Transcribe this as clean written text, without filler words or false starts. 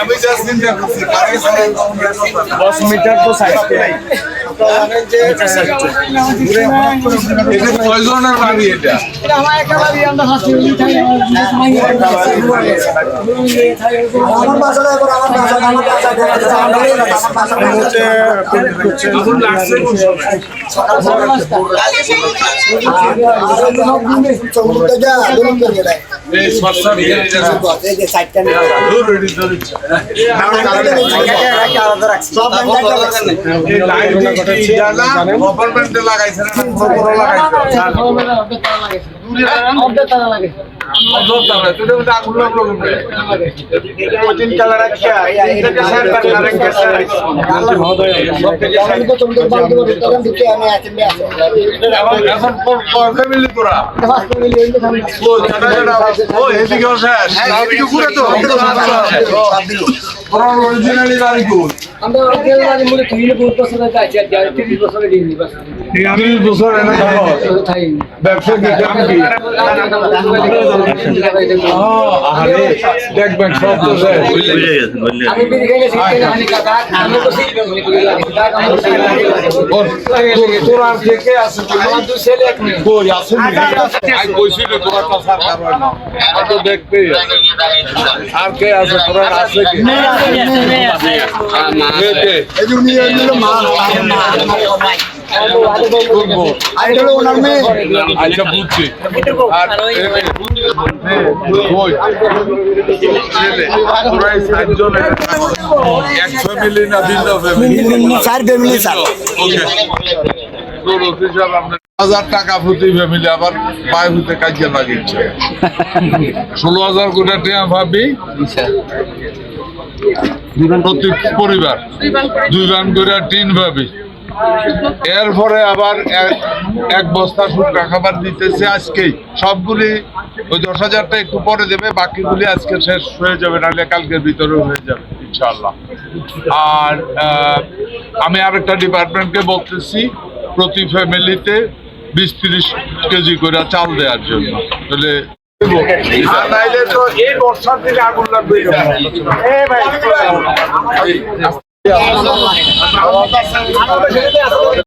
আমি জাস্ট চিন্তা করছি 10 মিটার তো সাইজ এটা কয়জনের বাড়ি এটা? আমার একটা বাড়ি আমরা হাসি উঠাই আমার বাসা এখন আমার বাসা দেখবেন সব তোর থেকে আছে দেখতে আর কে আছে তোরা আছে আচ্ছা বুঝছি এক ফ্যামিলি না ভিন্ন ফ্যামিলি? 4 family sir. হাজার টাকা প্রতি ফ্যামিলি আবার পায়ে হইতে কাজে লাগিয়েছে 16,000 কোটি টাকা ভাবি প্রতি পরিবার 2 ভান করে 3 ভাবি এরপরে আবার এক বস্তা শুকনা খাবার দিতেছে আজকেই সবগুলি ওই 10,000টা একটু পরে দেবে বাকিগুলি আজকে শেষ হয়ে যাবে নাহলে কালকের ভিতরে হয়ে যাবে ইনশাআল্লাহ। আর আমি আরেকটা ডিপার্টমেন্টকে বলতেছি প্রতি ফ্যামিলিতে 20-30 কেজি করে চাল দেওয়ার জন্য তাহলে আর নাইলে তো এই বর্ষার দিনে আগুন লাগবে।